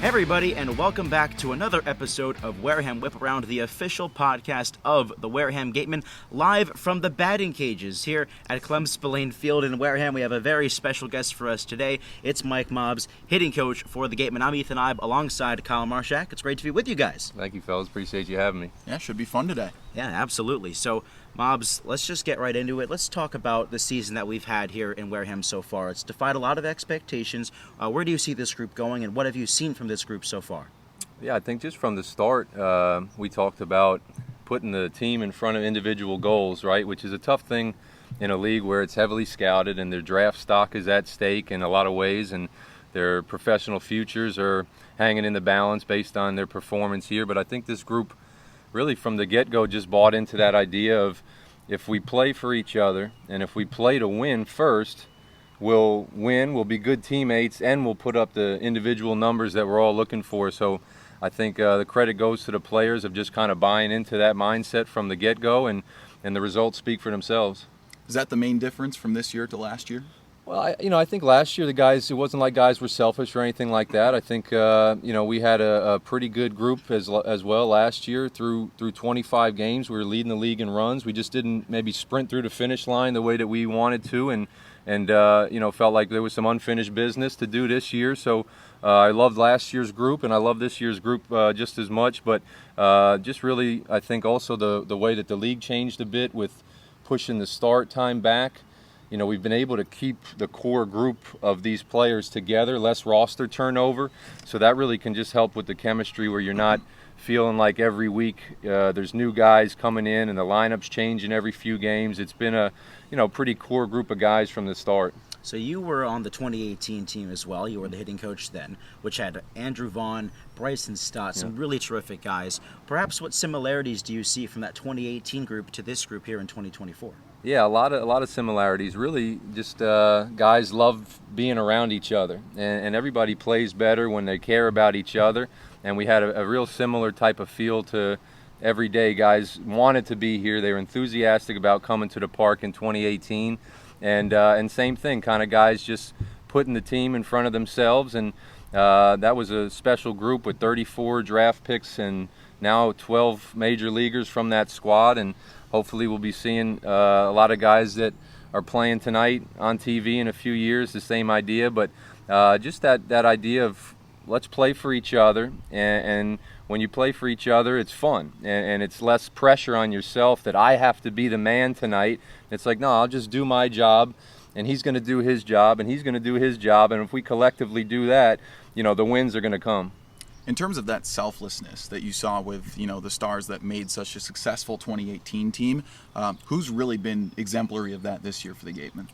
everybody, and welcome back to another episode of Wareham Whiparound, the official podcast of the Wareham Gatemen, live from the batting cages here at Clem Spillane Field in Wareham. We have a very special guest for us today. It's Mike Mobbs, hitting coach for the Gatemen. I'm Ethan Ibe, alongside Kyle Marshak. It's great to be with you guys. Thank you, fellas. Appreciate you having me. Yeah, should be fun today. Yeah, absolutely. So, Mobbs, let's just get right into it. Let's talk about the season that we've had here in Wareham so far. It's defied a lot of expectations. Where do you see this group going, and what have you seen from this group so far? Yeah, I think just from the start, we talked about putting the team in front of individual goals, right, which is a tough thing in a league where it's heavily scouted and their draft stock is at stake in a lot of ways, and their professional futures are hanging in the balance based on their performance here. But I think this group really from the get-go just bought into that idea of if we play for each other and if we play to win first, we'll win, we'll be good teammates, and we'll put up the individual numbers that we're all looking for. So I think the credit goes to the players of just kind of buying into that mindset from the get-go, and the results speak for themselves. Is that the main difference from this year to last year? Well, I think last year the guys, it wasn't like guys were selfish or anything like that. I think, we had a pretty good group as well last year through 25 games. We were leading the league in runs. We just didn't maybe sprint through the finish line the way that we wanted to, and felt like there was some unfinished business to do this year. So I loved last year's group, and I love this year's group just as much. But just really, I think also the way that the league changed a bit with pushing the start time back. We've been able to keep the core group of these players together, less roster turnover. So that really can just help with the chemistry where you're not feeling like every week there's new guys coming in and the lineup's changing every few games. It's been a pretty core group of guys from the start. So you were on the 2018 team as well. You were the hitting coach then, which had Andrew Vaughn, Bryson Stott, some really terrific guys. Perhaps what similarities do you see from that 2018 group to this group here in 2024? Yeah, a lot of similarities. Really, just guys love being around each other, and everybody plays better when they care about each other. And we had a real similar type of feel to every day. Guys wanted to be here. They were enthusiastic about coming to the park in 2018, and same thing, kind of guys just putting the team in front of themselves. And that was a special group with 34 draft picks and now 12 major leaguers from that squad. And hopefully we'll be seeing a lot of guys that are playing tonight on TV in a few years, the same idea. But just that idea of let's play for each other, and when you play for each other, it's fun, and it's less pressure on yourself that I have to be the man tonight. It's like, no, I'll just do my job, and he's going to do his job, and he's going to do his job, and if we collectively do that, the wins are going to come. In terms of that selflessness that you saw with, the stars that made such a successful 2018 team, who's really been exemplary of that this year for the Gatemen?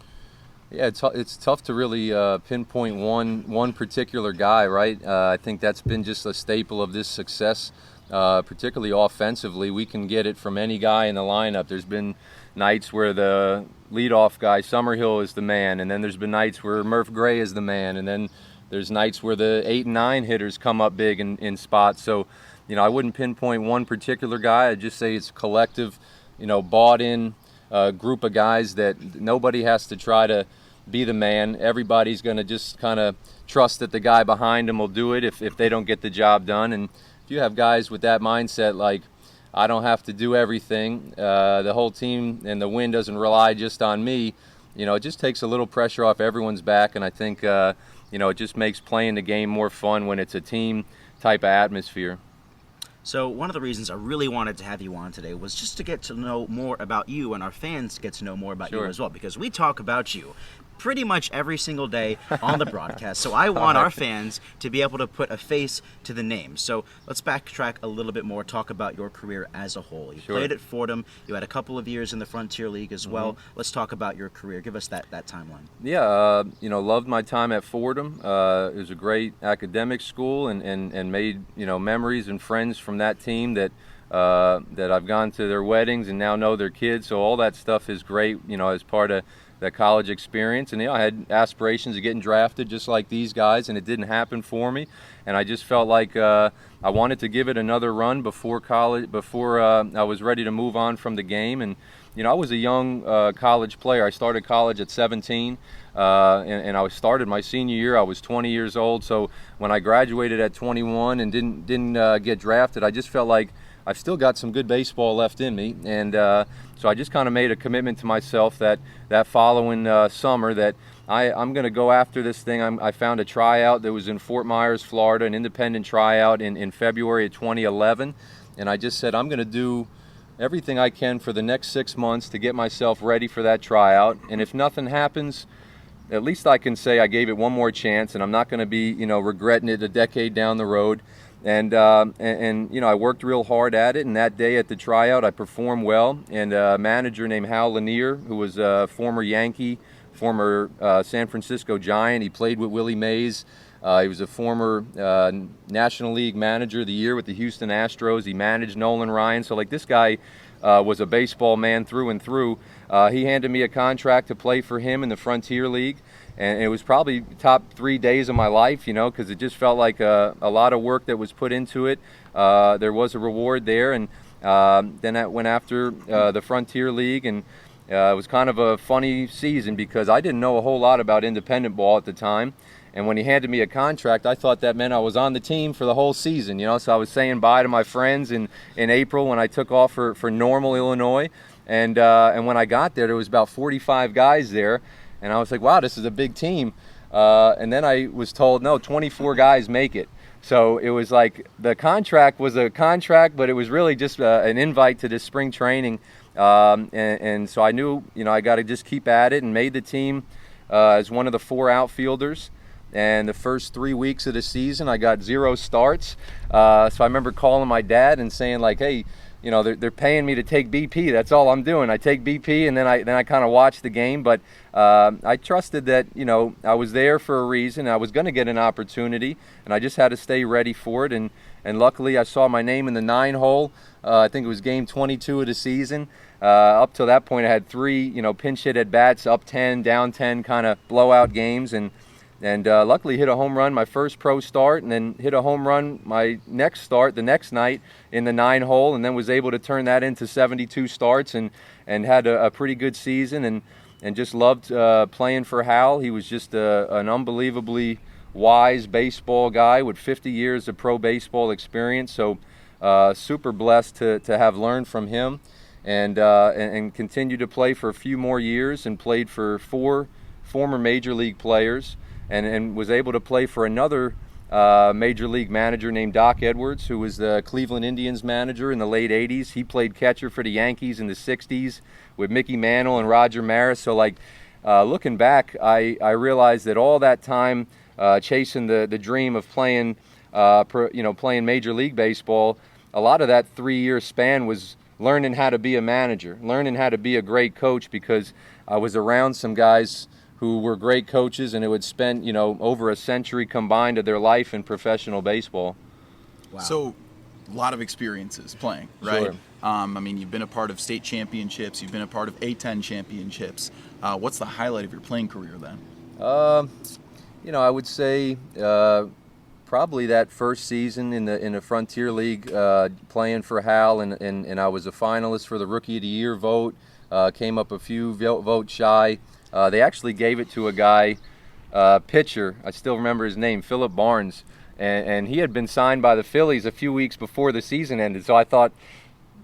Yeah, it's tough to really pinpoint one particular guy, right? I think that's been just a staple of this success, particularly offensively. We can get it from any guy in the lineup. There's been nights where the leadoff guy, Summerhill, is the man, and then there's been nights where Murph Gray is the man, and then there's nights where the 8 and 9 hitters come up big in spots. So, I wouldn't pinpoint one particular guy. I'd just say it's a collective, bought-in group of guys that nobody has to try to be the man. Everybody's going to just kind of trust that the guy behind them will do it if they don't get the job done. And if you have guys with that mindset, like, I don't have to do everything, the whole team and the win doesn't rely just on me, it just takes a little pressure off everyone's back. And I think it just makes playing the game more fun when it's a team type of atmosphere. So one of the reasons I really wanted to have you on today was just to get to know more about you, and our fans get to know more about you as well, because we talk about you pretty much every single day on the broadcast. So I want our fans to be able to put a face to the name. So let's backtrack a little bit more, talk about your career as a whole. You played at Fordham. You had a couple of years in the Frontier League as well. Let's talk about your career. Give us that timeline. Yeah, loved my time at Fordham. It was a great academic school, and made, memories and friends from that team that I've gone to their weddings and now know their kids. So all that stuff is great, as part of that college experience. And I had aspirations of getting drafted just like these guys, and it didn't happen for me. And I just felt like I wanted to give it another run before college, before I was ready to move on from the game. And I was a young college player. I started college at 17, and I started my senior year. I was 20 years old. So when I graduated at 21 and didn't get drafted, I just felt like I've still got some good baseball left in me. And so I just kind of made a commitment to myself that following summer that I'm going to go after this thing. I found a tryout that was in Fort Myers, Florida, an independent tryout in February of 2011. And I just said, I'm going to do everything I can for the next 6 months to get myself ready for that tryout. And if nothing happens, at least I can say I gave it one more chance, and I'm not going to be, regretting it a decade down the road. And I worked real hard at it, and that day at the tryout I performed well. And a manager named Hal Lanier, who was a former Yankee, former San Francisco Giant, he played with Willie Mays. He was a former National League Manager of the Year with the Houston Astros. He managed Nolan Ryan. So this guy was a baseball man through and through. He handed me a contract to play for him in the Frontier League. And it was probably top 3 days of my life, because it just felt like a lot of work that was put into it. There was a reward there. And then I went after the Frontier League, and it was kind of a funny season because I didn't know a whole lot about independent ball at the time. And when he handed me a contract, I thought that meant I was on the team for the whole season, So I was saying bye to my friends in April when I took off for Normal, Illinois. And when I got there was about 45 guys there. And I was like, wow, this is a big team. And then I was told, no, 24 guys make it. So it was like the contract was a contract, but it was really just an invite to this spring training. And so I knew, I got to just keep at it, and made the team as one of the 4 outfielders. And the first 3 weeks of the season, I got 0 starts. So I remember calling my dad and saying, like, hey, they're paying me to take BP. That's all I'm doing. I take BP, and then I kind of watch the game. But I trusted that, I was there for a reason. I was going to get an opportunity, and I just had to stay ready for it. And luckily, I saw my name in the 9-hole. I think it was game 22 of the season. Up till that point, I had 3, pinch hit at bats, up 10, down 10, kind of blowout games, and luckily hit a home run my first pro start, and then hit a home run my next start the next night in the 9-hole, and then was able to turn that into 72 starts and had a pretty good season, and just loved playing for Hal. He was just an unbelievably wise baseball guy with 50 years of pro baseball experience. So super blessed to have learned from him, and continued to play for a few more years, and played for 4 former major league players. And was able to play for another major league manager named Doc Edwards, who was the Cleveland Indians manager in the late 80s. He played catcher for the Yankees in the 60s with Mickey Mantle and Roger Maris. So looking back, I realized that all that time chasing the dream of playing playing Major League Baseball, a lot of that 3-year span was learning how to be a manager, learning how to be a great coach, because I was around some guys who were great coaches and who had spent, over a century combined of their life in professional baseball. Wow. So, a lot of experiences playing, right? Sure. You've been a part of state championships, you've been a part of A-10 championships. What's the highlight of your playing career then? I would say probably that first season in the Frontier League, playing for Hal, and I was a finalist for the Rookie of the Year vote. Came up a few votes shy. They actually gave it to a guy, pitcher, I still remember his name, Philip Barnes, and he had been signed by the Phillies a few weeks before the season ended. So I thought,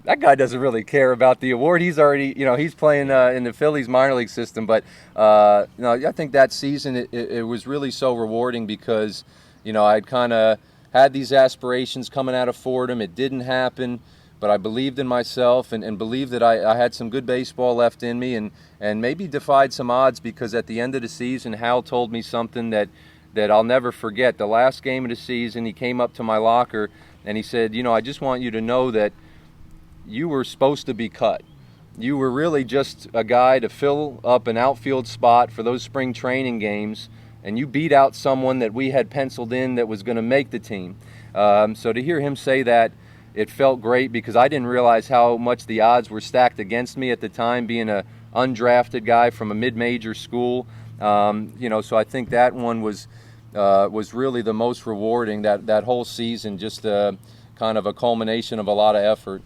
that guy doesn't really care about the award. He's already, he's playing in the Phillies minor league system. But I think that season it was really so rewarding because, I'd kind of had these aspirations coming out of Fordham. It didn't happen, but I believed in myself and believed that I had some good baseball left in me, and maybe defied some odds, because at the end of the season, Hal told me something that I'll never forget. The last game of the season, he came up to my locker and he said, I just want you to know that you were supposed to be cut. You were really just a guy to fill up an outfield spot for those spring training games, and you beat out someone that we had penciled in that was going to make the team. So to hear him say that, it felt great, because I didn't realize how much the odds were stacked against me at the time, being a undrafted guy from a mid-major school. So I think that one was really the most rewarding, that whole season, just kind of a culmination of a lot of effort.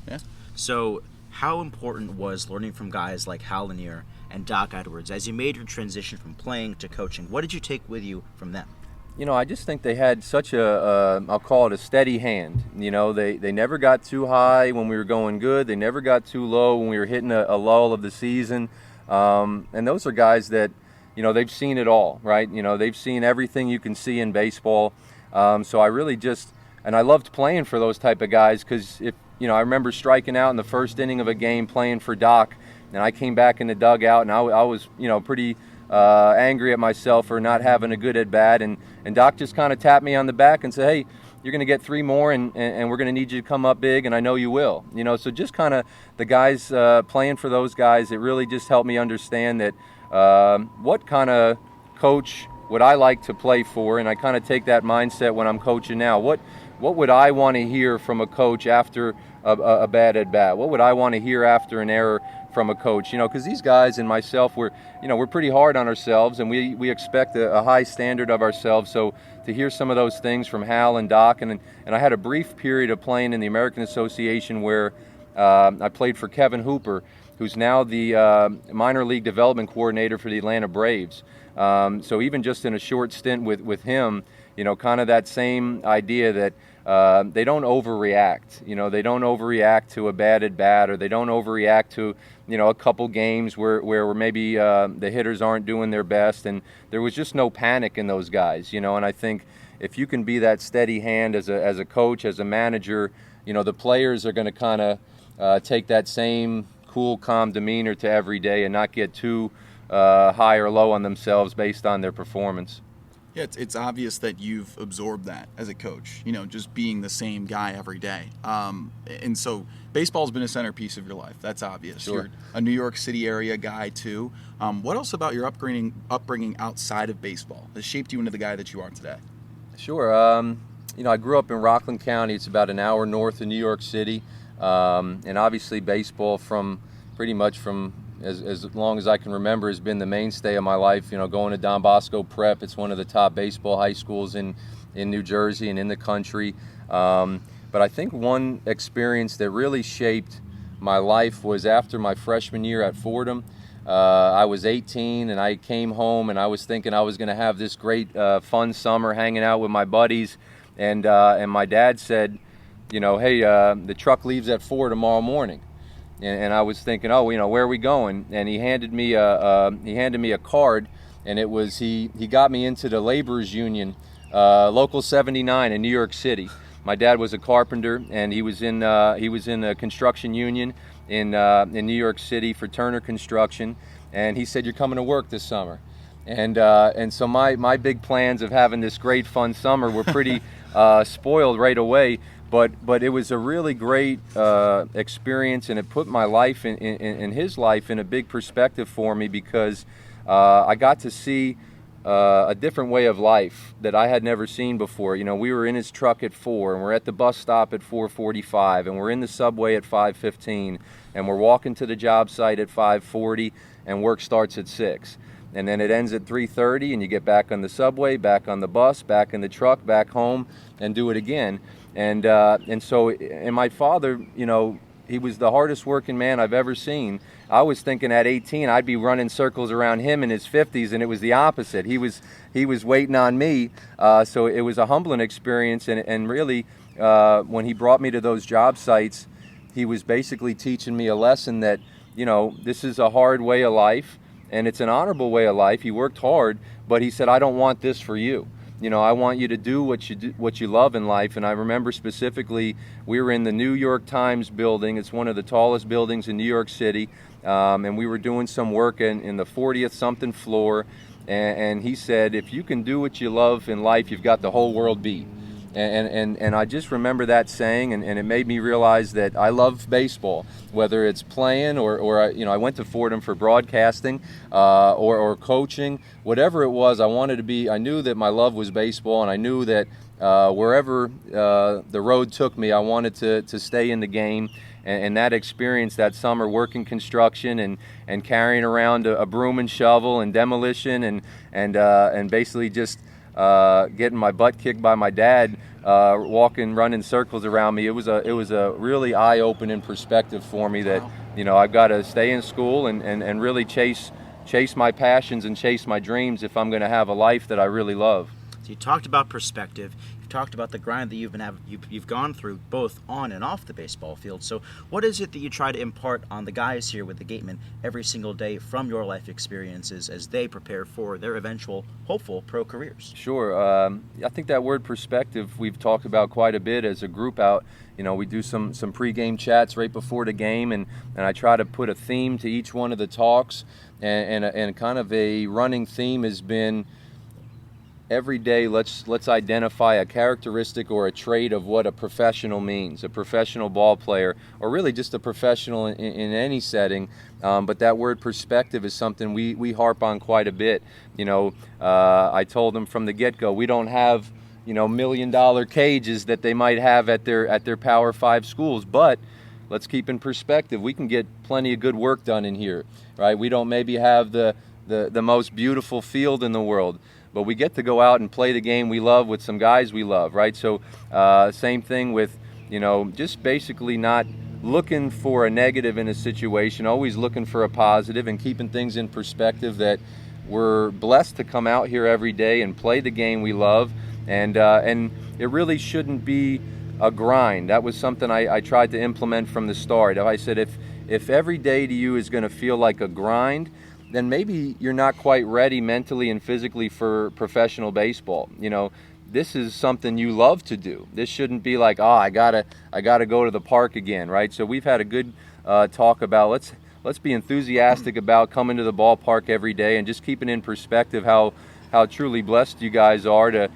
Yeah. So how important was learning from guys like Hal Lanier and Doc Edwards as you made your transition from playing to coaching? What did you take with you from them? I just think they had such I'll call it a steady hand. They never got too high when we were going good. They never got too low when we were hitting a lull of the season. And those are guys that, they've seen it all, right? They've seen everything you can see in baseball. So I really and I loved playing for those type of guys, because I remember striking out in the first inning of a game playing for Doc, and I came back in the dugout, and I was, pretty angry at myself for not having a good at bat, and Doc just kind of tapped me on the back and said, hey, you're going to get 3 more, and we're going to need you to come up big, and I know you will. So just kind of the guys, playing for those guys, it really just helped me understand that what kind of coach would I like to play for, and I kind of take that mindset when I'm coaching now. What would I want to hear from a coach after a bad at bat? What would I want to hear after an error from a coach? Because these guys and myself, we're pretty hard on ourselves, and we expect a high standard of ourselves. So to hear some of those things from Hal and Doc, and I had a brief period of playing in the American Association where I played for Kevin Hooper, who's now the minor league development coordinator for the Atlanta Braves. So even just in a short stint with him, kind of that same idea that they don't overreact. They don't overreact to a bad at bat, or they don't overreact to, a couple games where maybe the hitters aren't doing their best. And there was just no panic in those guys, and I think if you can be that steady hand as a coach, as a manager, the players are going to kind of take that same cool, calm demeanor to every day and not get too high or low on themselves based on their performance. Yeah, it's obvious that you've absorbed that as a coach, just being the same guy every day. And so baseball's been a centerpiece of your life. That's obvious. Sure. You're a New York City area guy too. What else about your upbringing outside of baseball has shaped you into the guy that you are today? Sure. I grew up in Rockland County. It's about an hour north of New York City. And obviously baseball pretty much from as long as I can remember has been the mainstay of my life. Going to Don Bosco Prep, it's one of the top baseball high schools in New Jersey and in the country. But I think one experience that really shaped my life was after my freshman year at Fordham. I was 18 and I came home and I was thinking I was going to have this great fun summer hanging out with my buddies, and my dad said, hey, the truck leaves at 4 tomorrow morning. And I was thinking, where are we going? And he handed me a card, and it was he got me into the laborers union, local 79 in New York City. My dad was a carpenter, and he was in a construction union in New York City for Turner Construction. And he said, you're coming to work this summer. And so my big plans of having this great fun summer were pretty spoiled right away. But it was a really great experience, and it put my life in his life in a big perspective for me, because I got to see a different way of life that I had never seen before. We were in his truck at 4, and we're at the bus stop at 4:45, and we're in the subway at 5:15, and we're walking to the job site at 5:40, and work starts at 6. And then it ends at 3:30, and you get back on the subway, back on the bus, back in the truck, back home, and do it again. And my father, he was the hardest working man I've ever seen. I was thinking at 18 I'd be running circles around him in his 50s, and it was the opposite. He was waiting on me. So it was a humbling experience, and really when he brought me to those job sites, he was basically teaching me a lesson that, this is a hard way of life, and it's an honorable way of life. He worked hard, but he said, I don't want this for you. I want you to do what you love in life. And I remember specifically, we were in the New York Times building. It's one of the tallest buildings in New York City. And we were doing some work in the 40th something floor. And he said, if you can do what you love in life, you've got the whole world beat. And I just remember that saying, and it made me realize that I love baseball, whether it's playing or I went to Fordham for broadcasting or coaching, whatever it was. I knew that my love was baseball, and I knew that wherever the road took me, I wanted to stay in the game. And that experience that summer working construction and carrying around a broom and shovel and demolition and basically just getting my butt kicked by my dad, running circles around me. It was a really eye-opening perspective for me that, I've got to stay in school and really chase my passions and chase my dreams if I'm going to have a life that I really love. So you talked about perspective. You've talked about the grind that you've gone through both on and off the baseball field. So what is it that you try to impart on the guys here with the Gatemen every single day from your life experiences as they prepare for their eventual, hopeful pro careers? Sure. I think that word perspective we've talked about quite a bit as a group out. We do some pre-game chats right before the game, and I try to put a theme to each one of the talks, and kind of a running theme has been every day let's identify a characteristic or a trait of what a professional means, a professional ball player, or really just a professional in any setting. But that word perspective is something we harp on quite a bit. I told them from the get-go, we don't have $1 million cages that they might have at their Power 5 schools, but let's keep in perspective, we can get plenty of good work done in here, right? We don't maybe have the most beautiful field in the world, but we get to go out and play the game we love with some guys we love, right? So same thing with, just basically not looking for a negative in a situation, always looking for a positive and keeping things in perspective that we're blessed to come out here every day and play the game we love. And it really shouldn't be a grind. That was something I tried to implement from the start. I said, if every day to you is going to feel like a grind, then maybe you're not quite ready mentally and physically for professional baseball. This is something you love to do. This shouldn't be like, I gotta go to the park again, right? So we've had a good talk about let's be enthusiastic about coming to the ballpark every day and just keeping in perspective how truly blessed you guys are to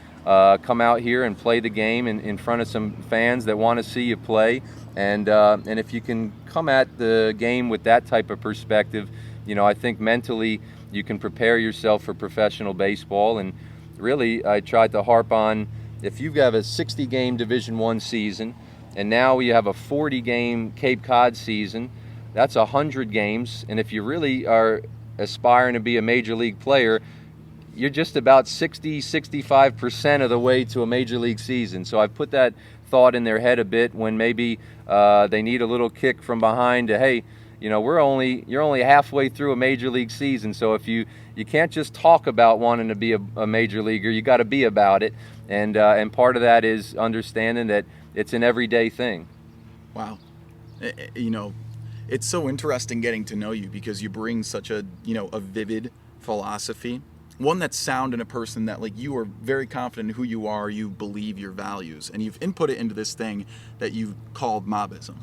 come out here and play the game in front of some fans that want to see you play. And if you can come at the game with that type of perspective, I think mentally you can prepare yourself for professional baseball. And really, I tried to harp on, if you have a 60-game Division I season, and now you have a 40-game Cape Cod season, that's 100 games. And if you really are aspiring to be a major league player, you're just about 65% of the way to a major league season. So I've put that thought in their head a bit when maybe they need a little kick from behind to, hey, you're only halfway through a major league season, so if you can't just talk about wanting to be a major leaguer, you got to be about it, and part of that is understanding that it's an everyday thing. Wow, it's so interesting getting to know you because you bring such a vivid philosophy, one that's sound in a person that you are very confident in who you are, you believe your values, and you've input it into this thing that you've called Mobbism.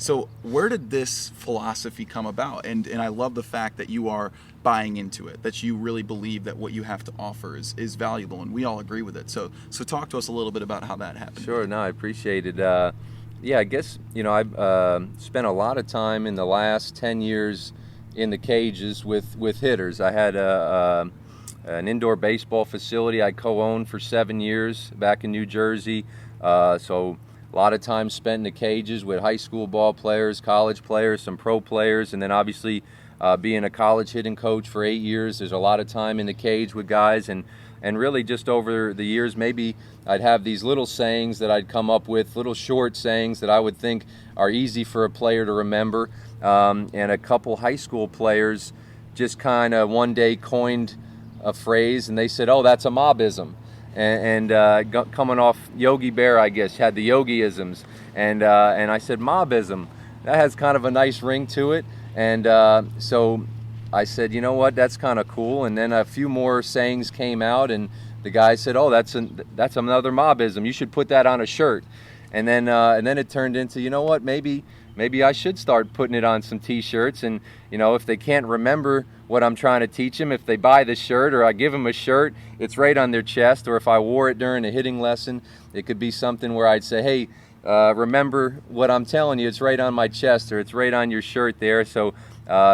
So where did this philosophy come about? And I love the fact that you are buying into it, that you really believe that what you have to offer is valuable, and we all agree with it. So talk to us a little bit about how that happened. Sure, no, I appreciate it. I guess, I've spent a lot of time in the last 10 years in the cages with hitters. I had an indoor baseball facility I co-owned for 7 years back in New Jersey. So a lot of time spent in the cages with high school ball players, college players, some pro players, and then obviously being a college hitting coach for 8 years, there's a lot of time in the cage with guys, and really just over the years, maybe I'd have these little sayings that I'd come up with, little short sayings that I would think are easy for a player to remember, and a couple high school players just kind of one day coined a phrase, and they said, oh, that's a Mobbism. And coming off Yogi Bear, I guess, had the Yogiisms, and I said, Mobbism, that has kind of a nice ring to it, and so I said, you know what, that's kind of cool, and then a few more sayings came out, and the guy said, oh, that's another Mobbism, you should put that on a shirt, and then it turned into, you know what, maybe I should start putting it on some t-shirts, and if they can't remember what I'm trying to teach them, if they buy the shirt or I give them a shirt, it's right on their chest, or if I wore it during a hitting lesson, it could be something where I'd say, hey, remember what I'm telling you, it's right on my chest, or it's right on your shirt there. So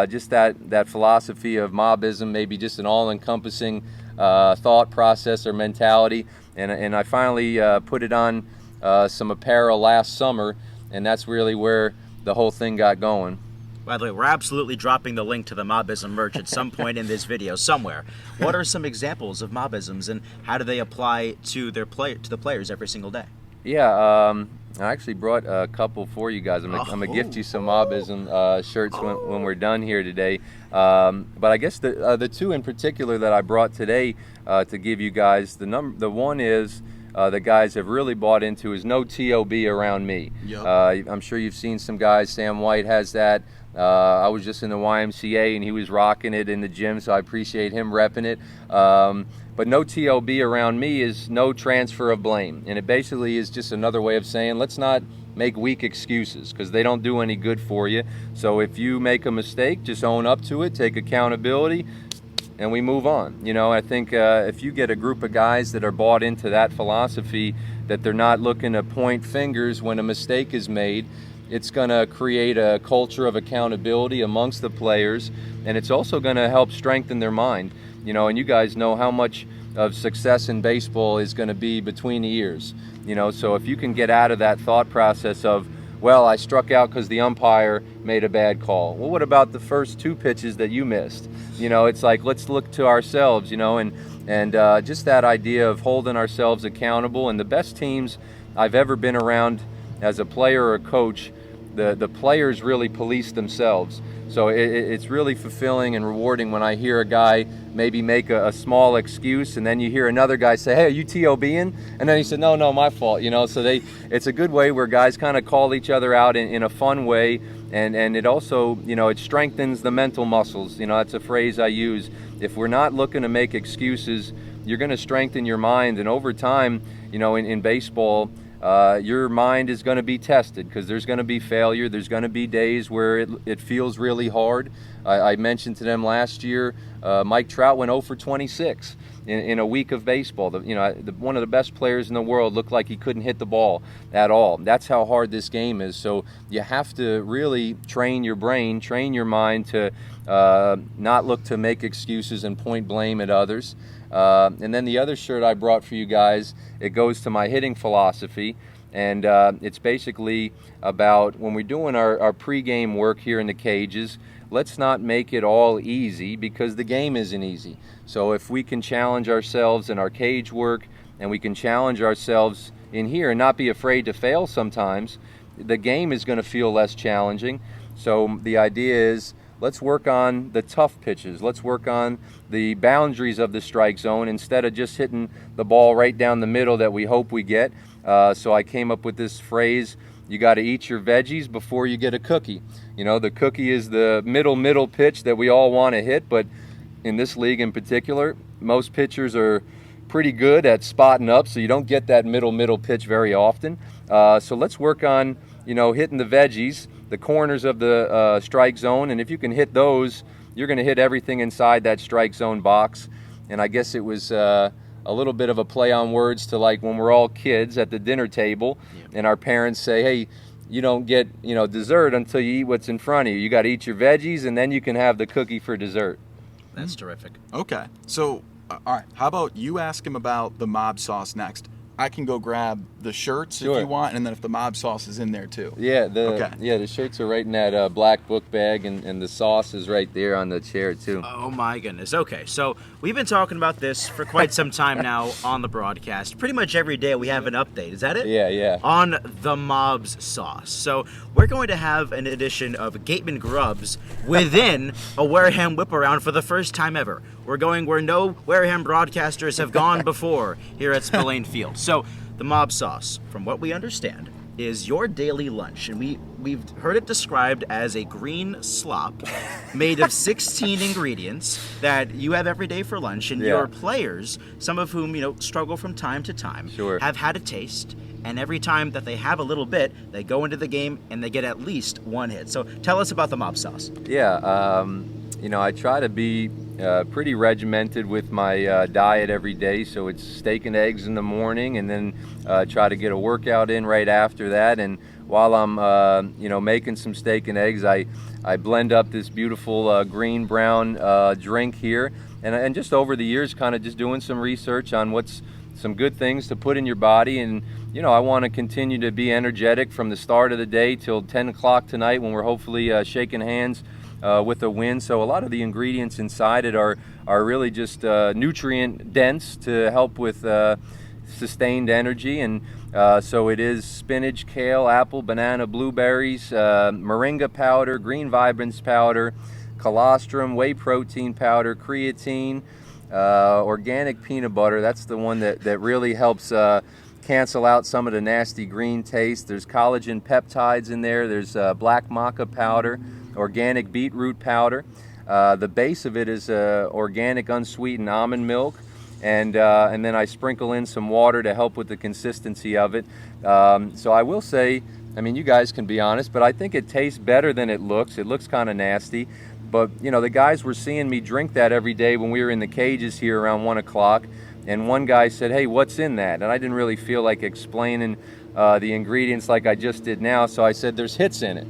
just that philosophy of Mobbism, maybe just an all-encompassing thought process or mentality. And I finally put it on some apparel last summer, and that's really where the whole thing got going. By the way, we're absolutely dropping the link to the Mobbism merch at some point in this video somewhere. What are some examples of Mobbisms, and how do they apply to the players every single day? Yeah, I actually brought a couple for you guys. I'm gonna gift you some Mobbism shirts when we're done here today. But I guess the two in particular that I brought today to give you guys, the one is the guys have really bought into is no TOB around me. Yep. I'm sure you've seen some guys. Sam White has that. I was just in the YMCA and he was rocking it in the gym, so I appreciate him repping it. But no TOB around me is no transfer of blame, and it basically is just another way of saying let's not make weak excuses, because they don't do any good for you. So if you make a mistake, just own up to it, take accountability, and we move on. You know, I think if you get a group of guys that are bought into that philosophy, that they're not looking to point fingers when a mistake is made, it's going to create a culture of accountability amongst the players, and it's also going to help strengthen their mind. You know, and you guys know how much of success in baseball is going to be between the ears. You know, so if you can get out of that thought process of, well, I struck out because the umpire made a bad call. Well, what about the first 2 pitches that you missed? You know, it's like, let's look to ourselves, you know, and just that idea of holding ourselves accountable. And the best teams I've ever been around as a player or a coach, the players really police themselves. So it's really fulfilling and rewarding when I hear a guy maybe make a small excuse, and then you hear another guy say, hey, are you TOBing? And then he said, no, my fault. You know, so it's a good way where guys kind of call each other out in a fun way, and it also, you know, it strengthens the mental muscles. You know, that's a phrase I use. If we're not looking to make excuses, you're going to strengthen your mind, and over time, you know, in baseball, your mind is going to be tested, because there's going to be failure. There's going to be days where it feels really hard. I mentioned to them last year, Mike Trout went 0 for 26 in a week of baseball. One of the best players in the world looked like he couldn't hit the ball at all. That's how hard this game is. So you have to really train your brain, train your mind to not look to make excuses and point blame at others. And then the other shirt I brought for you guys, it goes to my hitting philosophy, and it's basically about when we're doing our pregame work here in the cages, let's not make it all easy, because the game isn't easy. So if we can challenge ourselves in our cage work, and we can challenge ourselves in here and not be afraid to fail sometimes, the game is going to feel less challenging. So the idea is, let's work on the tough pitches. Let's work on the boundaries of the strike zone instead of just hitting the ball right down the middle that we hope we get. So I came up with this phrase, you got to eat your veggies before you get a cookie. You know, the cookie is the middle pitch that we all want to hit, but in this league in particular, most pitchers are pretty good at spotting up, so you don't get that middle pitch very often. So let's work on, you know, hitting the veggies, the corners of the strike zone, and if you can hit those, you're going to hit everything inside that strike zone box. And I guess it was a little bit of a play on words to like when we're all kids at the dinner table, and our parents say, hey, you don't get, you know, dessert until you eat what's in front of you. You got to eat your veggies, and then you can have the cookie for dessert. That's terrific. Okay, so all right, how about you ask him about the Mobbsauce next? I can go grab the shirts if you want, and then if the Mobbsauce is in there too. Yeah, the shirts are right in that black book bag, and the sauce is right there on the chair too. Oh my goodness. Okay, so we've been talking about this for quite some time now on the broadcast. Pretty much every day we have an update. Is that it? Yeah. On the Mobbsauce. So we're going to have an edition of Gatemen Grubs within a Wareham Whiparound for the first time ever. We're going where no Wareham broadcasters have gone before here at Spillane Field. So the Mobbsauce, from what we understand, is your daily lunch, and we've heard it described as a green slop made of 16 ingredients that you have every day for lunch, and your players, some of whom, you know, struggle from time to time, have had a taste, and every time that they have a little bit, they go into the game and they get at least one hit. So tell us about the Mobbsauce. Yeah, you know, I try to be pretty regimented with my diet every day, so it's steak and eggs in the morning, and then try to get a workout in right after that. And while I'm you know, making some steak and eggs, I blend up this beautiful green-brown drink here, and just over the years kind of just doing some research on what's some good things to put in your body. And I want to continue to be energetic from the start of the day till 10 o'clock tonight when we're hopefully shaking hands with a win. So a lot of the ingredients inside it are really just nutrient dense to help with sustained energy. And so it is spinach, kale, apple, banana, blueberries, moringa powder, green vibrance powder, colostrum, whey protein powder, creatine, organic peanut butter. That's the one that really helps cancel out some of the nasty green taste. There's collagen peptides in there. There's black maca powder, organic beetroot powder. The base of it is organic unsweetened almond milk. And then I sprinkle in some water to help with the consistency of it. So I will say, you guys can be honest, but I think it tastes better than it looks. It looks kind of nasty. But, the guys were seeing me drink that every day when we were in the cages here around 1 o'clock. And one guy said, "Hey, what's in that?" And I didn't really feel like explaining the ingredients like I just did now. So I said, "There's hits in it."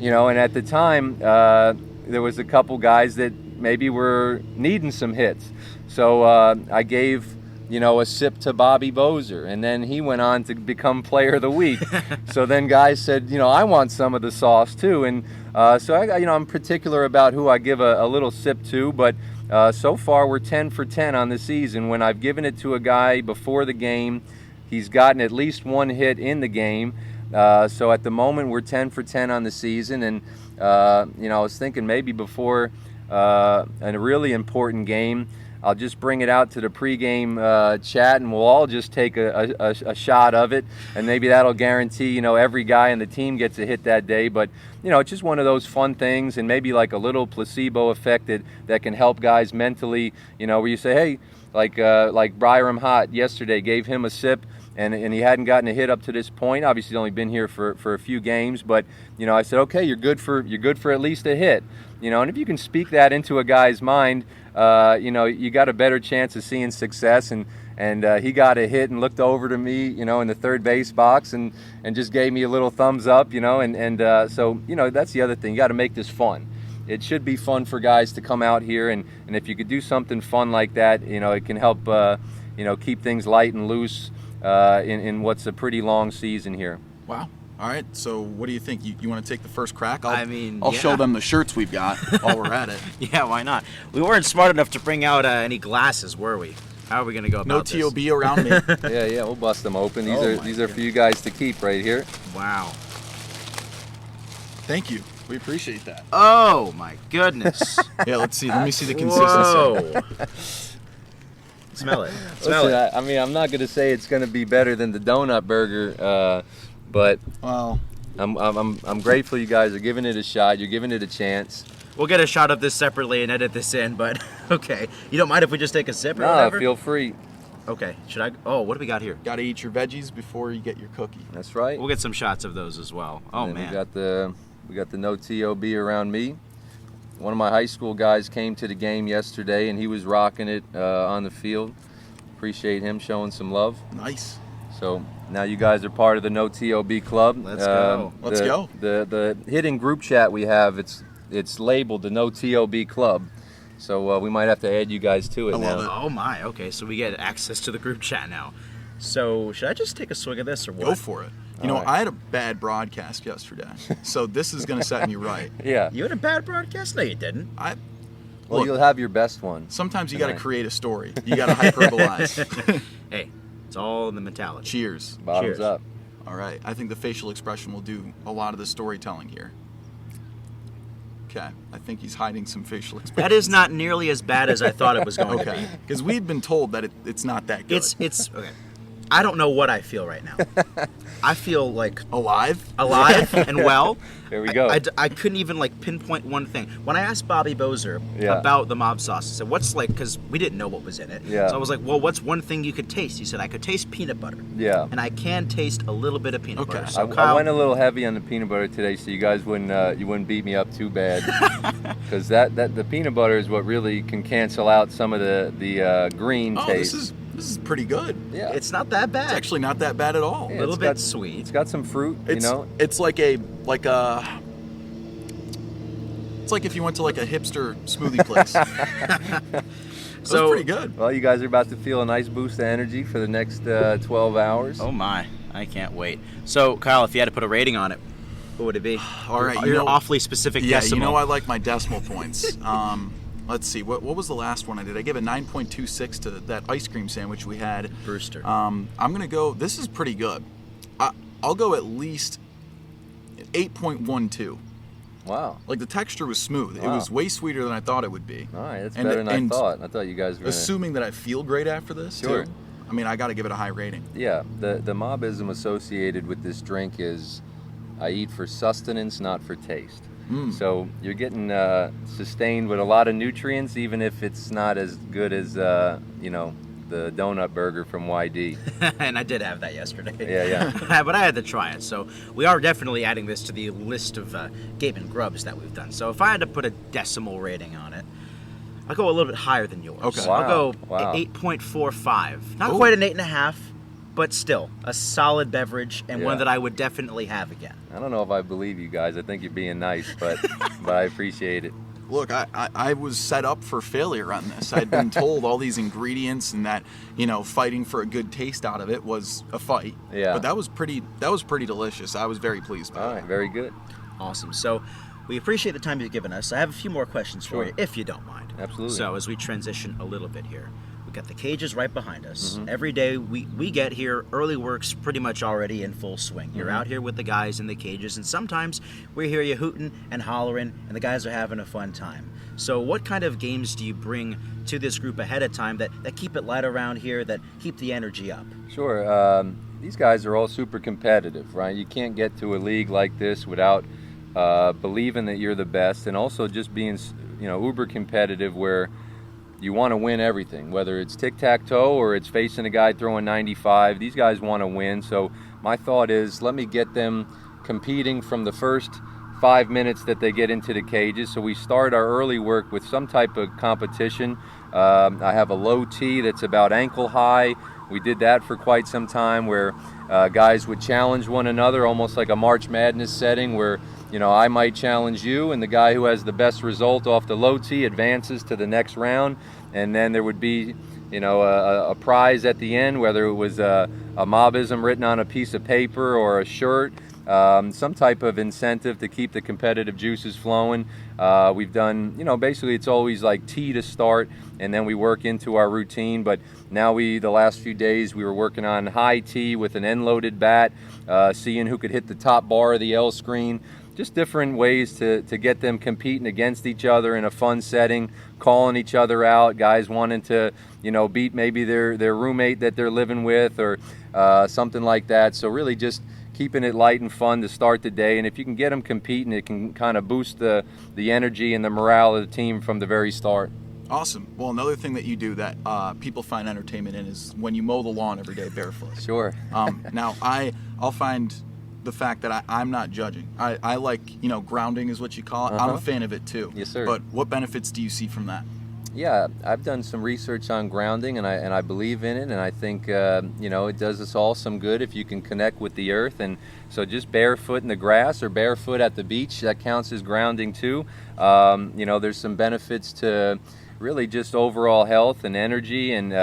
And at the time, there was a couple guys that maybe were needing some hits. So I gave, a sip to Bobby Bozer, and then he went on to become Player of the Week. So then guys said, I want some of the sauce too. And so I'm particular about who I give a little sip to, but so far we're 10 for 10 on the season. When I've given it to a guy before the game, he's gotten at least one hit in the game. So at the moment we're 10 for 10 on the season. And I was thinking maybe before a really important game, I'll just bring it out to the pregame chat, and we'll all just take a shot of it, and maybe that'll guarantee, every guy in the team gets a hit that day. But, it's just one of those fun things, and maybe like a little placebo effect that can help guys mentally, where you say, hey, like Byram Hott yesterday, gave him a sip, and he hadn't gotten a hit up to this point. Obviously, he's only been here for a few games, but I said, okay, you're good for at least a hit, and if you can speak that into a guy's mind, you got a better chance of seeing success. And he got a hit and looked over to me, in the third base box and just gave me a little thumbs up, so that's the other thing. You got to make this fun. It should be fun for guys to come out here, and if you could do something fun like that, it can help keep things light and loose in what's a pretty long season here. Wow. All right, so what do you think? You want to take the first crack? I'll yeah. show them the shirts we've got while we're at it. Yeah, why not? We weren't smart enough to bring out any glasses, were we? How are we going to go about this? No TOB around me. Yeah, we'll bust them open. These are for you guys to keep right here. Wow. Thank you. We appreciate that. Oh, my goodness. Yeah, let's see. Let me see the consistency. Whoa. Smell it. Listen, I'm not going to say it's going to be better than the donut burger, but well, I'm grateful you guys are giving it a shot. You're giving it a chance. We'll get a shot of this separately and edit this in, but okay. You don't mind if we just take a sip or whatever? No, feel free. Okay. Should I? Oh, what do we got here? Got to eat your veggies before you get your cookie. That's right. We'll get some shots of those as well. Oh, man. We got the no TOB around me. One of my high school guys came to the game yesterday, and he was rocking it on the field. Appreciate him showing some love. Nice. So now you guys are part of the no TOB club. Let's go. Let's go. The hidden group chat we have, it's labeled the no TOB club. So we might have to add you guys to it I now. love it. Oh, my. Okay, so we get access to the group chat now. So should I just take a swig of this or what? Go for it. You know, right. I had a bad broadcast yesterday, so this is going to set me right. Yeah. You had a bad broadcast? No, you didn't. Well, Look, you'll have your best one. sometimes you got to tonight. create a story. You got to hyperbolize. Hey, it's all in the mentality. Cheers. Bottoms Cheers. up. All right. I think the facial expression will do a lot of the storytelling here. Okay. I think he's hiding some facial expression. That is not nearly as bad as I thought it was going to Okay. be. Because we've been told that it's not that good. It's okay. I don't know what I feel right now. I feel like alive. and well. There we go. I couldn't even like pinpoint one thing. When I asked Bobby Bozer Yeah. about the Mobbsauce, I said, "What's like?" Because we didn't know what was in it. Yeah. So I was like, "Well, what's one thing you could taste?" He said, "I could taste peanut butter." Yeah. And I can taste a little bit of peanut Okay. butter. So I Kyle, went a little heavy on the peanut butter today, so you guys wouldn't beat me up too bad. Because that the peanut butter is what really can cancel out some of the green Oh, taste. this is pretty good. Yeah. it's not that bad. It's actually not that bad at all. a little it's bit got- sweet. It's got some fruit, It's it's like it's like if you went to like a hipster smoothie place. That was pretty good. Well, you guys are about to feel a nice boost of energy for the next 12 hours. Oh my, I can't wait. So, Kyle, if you had to put a rating on it, what would it be? All right, You're an awfully specific decimal. You know I like my decimal points. Let's see, what was the last one I did? I gave a 9.26 to that ice cream sandwich we had. Brewster. I'm going to go, this is pretty good. I'll go at least 8.12. Wow. Like, the texture was smooth. Wow. It was way sweeter than I thought it would be. All right, that's better than I thought. I thought you guys were assuming that I feel great after this, Sure. too. I mean, I got to give it a high rating. Yeah, the Mobbism associated with this drink is I eat for sustenance, not for taste. So you're getting sustained with a lot of nutrients, even if it's not as good as, the donut burger from YD. And I did have that yesterday. Yeah. But I had to try it. So we are definitely adding this to the list of Gatemen grubs that we've done. So if I had to put a decimal rating on it, I'll go a little bit higher than yours. Okay. I'll go Wow. 8.45. Not Ooh. quite an 8.5, but still a solid beverage and one Yeah. that I would definitely have again. I don't know if I believe you guys. I think you're being nice, but I appreciate it. Look, I was set up for failure on this. I'd been told all these ingredients and that, fighting for a good taste out of it was a fight. Yeah. But that was pretty delicious. I was very pleased by All it. right, very good. Awesome. So we appreciate the time you've given us. I have a few more questions for Sure. you, if you don't mind. Absolutely. So as we transition a little bit here, we've got the cages right behind us. Mm-hmm. Every day we get here, early work's pretty much already in full swing. You're Mm-hmm. out here with the guys in the cages, and sometimes we hear you hooting and hollering, and the guys are having a fun time. So what kind of games do you bring to this group ahead of time that keep it light around here, that keep the energy up? Sure. These guys are all super competitive, right? You can't get to a league like this without believing that you're the best, and also just being, uber competitive where you want to win everything, whether it's tic-tac-toe or it's facing a guy throwing 95. These guys want to win, so my thought is let me get them competing from the first 5 minutes that they get into the cages. So we start our early work with some type of competition. I have a low tee that's about ankle high. We did that for quite some time where guys would challenge one another, almost like a March Madness setting where I might challenge you, and the guy who has the best result off the low tee advances to the next round, and then there would be a prize at the end, whether it was a Mobbism written on a piece of paper or a shirt, some type of incentive to keep the competitive juices flowing. We've done, basically it's always like tee to start, and then we work into our routine. But now the last few days, we were working on high tee with an end-loaded bat, seeing who could hit the top bar of the L screen. Just different ways to get them competing against each other in a fun setting, calling each other out, guys wanting to, beat maybe their roommate that they're living with or something like that. So really just keeping it light and fun to start the day. And if you can get them competing, it can kind of boost the energy and the morale of the team from the very start. Awesome. Well, another thing that you do that people find entertainment in is when you mow the lawn every day barefoot. Sure. Now, I'll find the fact that I'm not judging. I like, grounding is what you call it. I'm a fan of it too. Yes, sir. But what benefits do you see from that? Yeah, I've done some research on grounding, and I believe in it, and I think it does us all some good if you can connect with the earth. And so just barefoot in the grass or barefoot at the beach, that counts as grounding too. There's some benefits to really just overall health and energy, and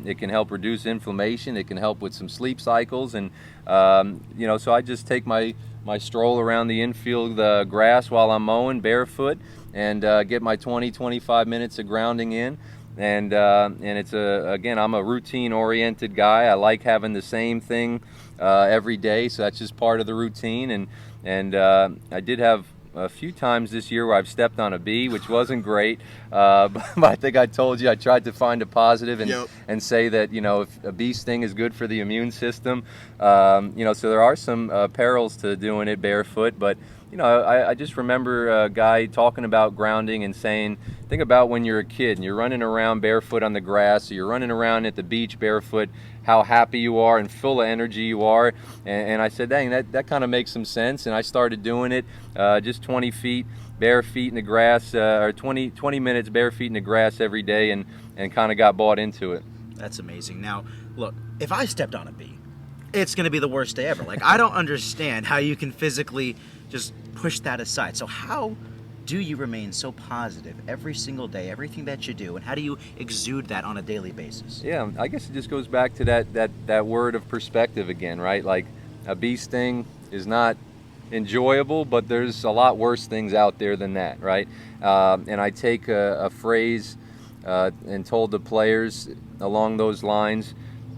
it can help reduce inflammation. It can help with some sleep cycles, and so I just take my stroll around the infield grass while I'm mowing barefoot, and get my 20-25 minutes of grounding in. And it's again, I'm a routine-oriented guy. I like having the same thing every day, so that's just part of the routine. And I did have a few times this year where I've stepped on a bee, which wasn't great, but I think I told you I tried to find a positive and say that if a bee sting is good for the immune system, so there are some perils to doing it barefoot. But I just remember a guy talking about grounding and saying, think about when you're a kid and you're running around barefoot on the grass, or you're running around at the beach barefoot, how happy you are and full of energy you are. And I said, dang, that kind of makes some sense. And I started doing it, just 20 feet bare feet in the grass, or 20 minutes bare feet in the grass every day, and kind of got bought into it. That's amazing. Now, look, if I stepped on a bee, it's going to be the worst day ever. Like, I don't understand how you can physically just push that aside. So how do you remain so positive every single day, everything that you do, and how do you exude that on a daily basis? Yeah, I guess it just goes back to that word of perspective again, right? Like a bee sting is not enjoyable, but there's a lot worse things out there than that, right? And I take a phrase and told the players along those lines,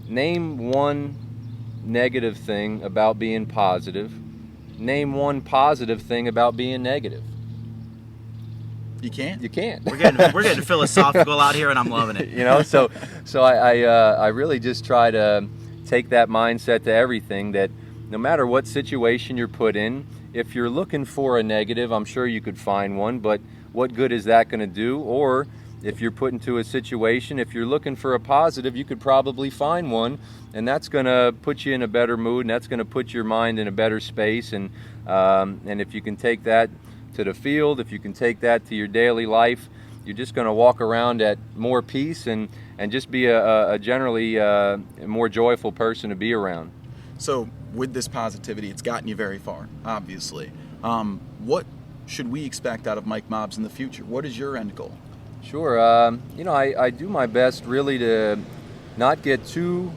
name one negative thing about being positive, name one positive thing about being negative. You can't. You can't. We're getting philosophical out here, and I'm loving it. You know, so I really just try to take that mindset to everything, that no matter what situation you're put in, if you're looking for a negative, I'm sure you could find one, but what good is that going to do? Or if you're put into a situation, if you're looking for a positive, you could probably find one, and that's going to put you in a better mood, and that's going to put your mind in a better space. And if you can take that to the field, if you can take that to your daily life, you're just going to walk around at more peace and just be a generally more joyful person to be around. So with this positivity, it's gotten you very far, obviously. What should we expect out of Mike Mobbs in the future? What is your end goal? Sure. I do my best really to not get too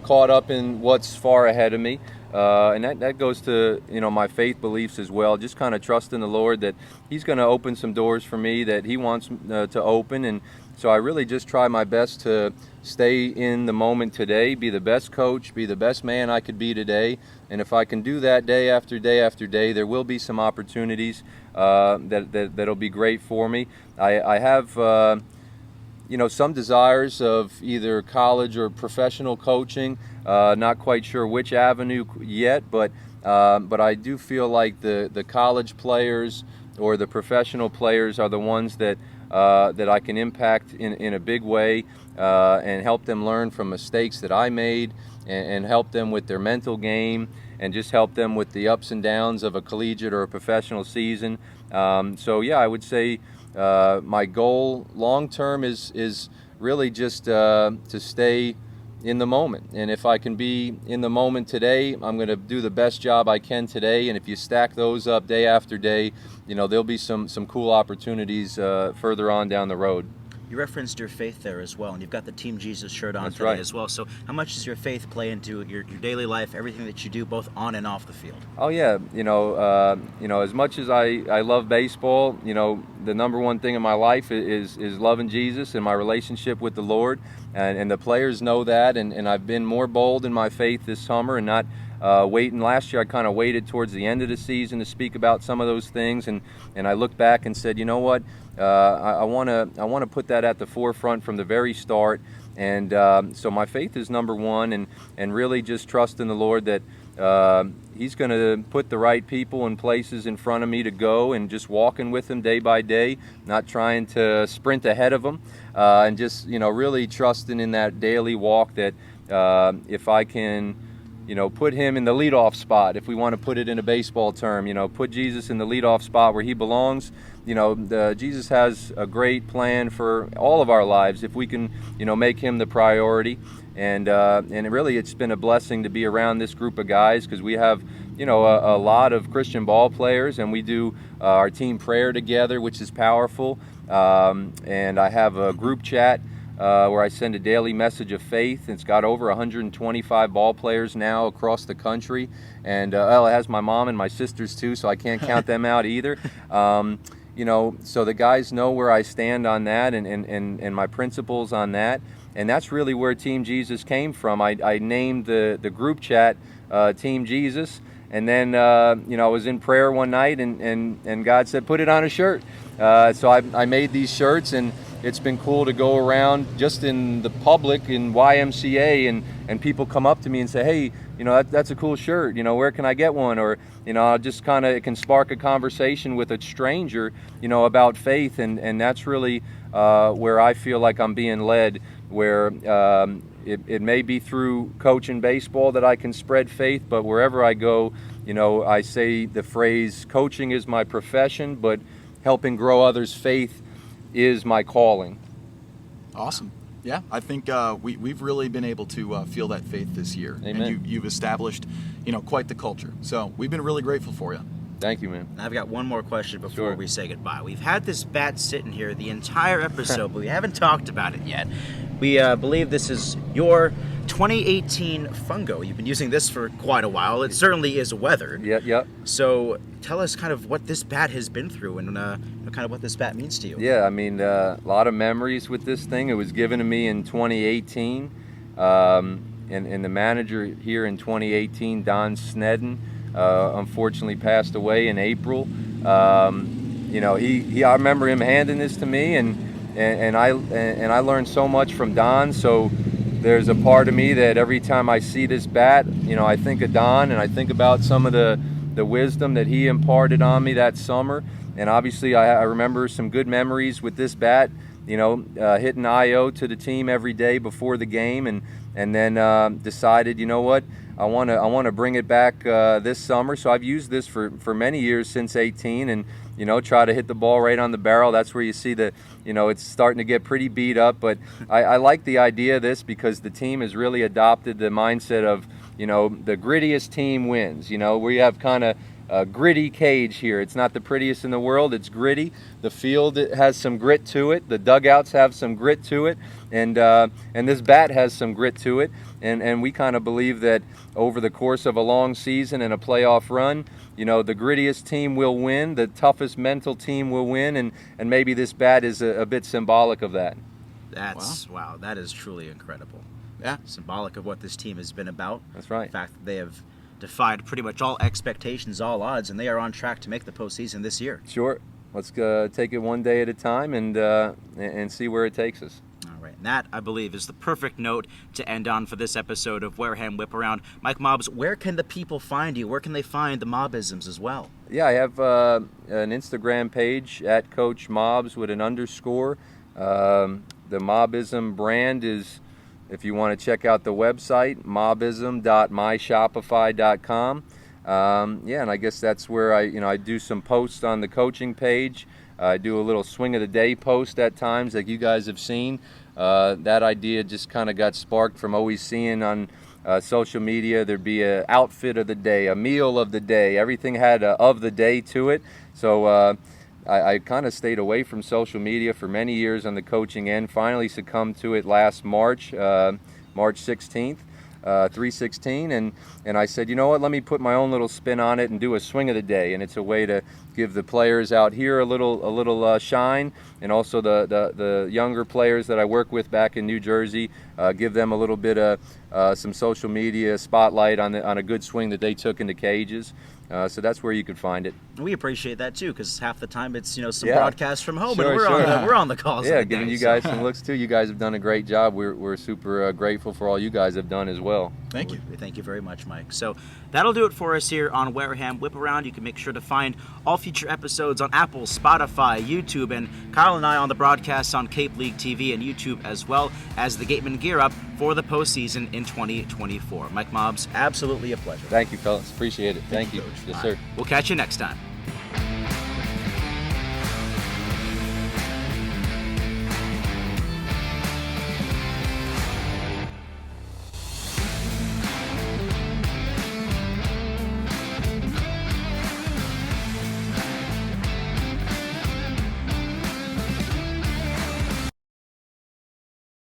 caught up in what's far ahead of me. And that goes to, my faith beliefs as well. Just kind of trust in the Lord that He's going to open some doors for me that He wants to open. And so I really just try my best to stay in the moment today, be the best coach, be the best man I could be today. And if I can do that day after day after day, there will be some opportunities that'll be great for me. I have some desires of either college or professional coaching. Not quite sure which avenue yet, but I do feel like the college players or the professional players are the ones that I can impact in a big way and help them learn from mistakes that I made and help them with their mental game and just help them with the ups and downs of a collegiate or a professional season. So yeah, I would say my goal long term is really just to stay in the moment. And if I can be in the moment today, I'm going to do the best job I can today. And if you stack those up day after day, there'll be some cool opportunities further on down the road. You referenced your faith there as well, and you've got the Team Jesus shirt on That's today right. as well. So how much does your faith play into your daily life, everything that you do, both on and off the field? Oh yeah, as much as I love baseball, the number one thing in my life is loving Jesus and my relationship with the Lord, and the players know that, and I've been more bold in my faith this summer and not waiting. Last year I kind of waited towards the end of the season to speak about some of those things, and I looked back and said, you know what, I want to put that at the forefront from the very start. And so my faith is number one, and really just trust in the Lord that He's going to put the right people and places in front of me to go, and just walking with Him day by day, not trying to sprint ahead of Him, and just really trusting in that daily walk that if I can put Him in the leadoff spot, if we want to put it in a baseball term, put Jesus in the leadoff spot where He belongs. Jesus has a great plan for all of our lives if we can, make Him the priority. And really, it's been a blessing to be around this group of guys, because we have, a lot of Christian ball players, and we do our team prayer together, which is powerful. And I have a group chat where I send a daily message of faith. It's got over 125 ball players now across the country, and it has my mom and my sisters too, so I can't count them out either. So the guys know where I stand on that, and my principles on that, and that's really where Team Jesus came from. I named the group chat Team Jesus, and then I was in prayer one night, and God said, put it on a shirt. So I made these shirts, and it's been cool to go around just in the public in YMCA, and people come up to me and say, hey, that's a cool shirt, where can I get one? Or I'll just kind of, it can spark a conversation with a stranger about faith, and that's really where I feel like I'm being led, where it may be through coaching baseball that I can spread faith, but wherever I go, I say the phrase, coaching is my profession, but helping grow others' faith is my calling. Awesome. Yeah, I think we've really been able to feel that faith this year. Amen. And you've established, quite the culture. So we've been really grateful for you. Thank you, man. And I've got one more question before Sure. we say goodbye. We've had this bat sitting here the entire episode, but we haven't talked about it yet. We believe this is your 2018 fungo. You've been using this for quite a while. It certainly is weathered. Yep. So tell us kind of what this bat has been through and kind of what this bat means to you. Yeah, I mean, a lot of memories with this thing. It was given to me in 2018. And the manager here in 2018, Don Snedden, unfortunately passed away in April. You know, I remember him handing this to me, and I learned so much from Don. So there's a part of me that every time I see this bat, you know, I think of Don, and I think about some of the wisdom that he imparted on me that summer. And obviously, I remember some good memories with this bat. You know, hitting IO to the team every day before the game, and then decided, you know what, I want to bring it back this summer. So I've used this for many years since 18, and you know, try to hit the ball right on the barrel. That's where you see it's starting to get pretty beat up. But I like the idea of this because the team has really adopted the mindset of, you know, the grittiest team wins. You know, we have kind of a gritty cage here. It's not the prettiest in the world. It's gritty. The field has some grit to it. The dugouts have some grit to it, and this bat has some grit to it. And we kind of believe that over the course of a long season and a playoff run, you know, the grittiest team will win. The toughest mental team will win, and maybe this bat is a bit symbolic of that. Wow. That is truly incredible. Yeah. Symbolic of what this team has been about. That's right. The fact that they have defied pretty much all expectations, all odds, and they are on track to make the postseason this year. Sure. Let's take it one day at a time and see where it takes us. All right. And that, I believe, is the perfect note to end on for this episode of Wareham Whiparound. Mike Mobbs, where can the people find you? Where can they find the Mobbisms as well? Yeah, I have an Instagram page at Coach Mobbs with an underscore. The Mobbism brand is, if you want to check out the website, mobbism.myshopify.com. Yeah, and I guess that's where I do some posts on the coaching page. I do a little swing of the day post at times, like you guys have seen. That idea just kind of got sparked from always seeing on social media. There'd be an outfit of the day, a meal of the day. Everything had a of the day to it. So I kind of stayed away from social media for many years on the coaching end. Finally succumbed to it last March, March 16th, 3/16, and I said, you know what? Let me put my own little spin on it and do a swing of the day. And it's a way to give the players out here a little shine, and also the younger players that I work with back in New Jersey, give them a little bit of some social media spotlight on a good swing that they took into cages. So that's where you could find it. We appreciate that too, because half the time it's some Yeah. broadcasts from home, Sure, and we're on the calls. Yeah, every giving day, you so- guys some looks too. You guys have done a great job. We're super grateful for all you guys have done as well. Thank you. We thank you very much, Mike. So that'll do it for us here on Wareham Whiparound. You can make sure to find all future episodes on Apple, Spotify, YouTube, and Kyle and I on the broadcasts on Cape League TV and YouTube, as well as the Gatemen gear up for the postseason in 2024. Mike Mobbs, absolutely a pleasure. Thank you, fellas. Appreciate it. Thank you. Yes, sir. We'll catch you next time.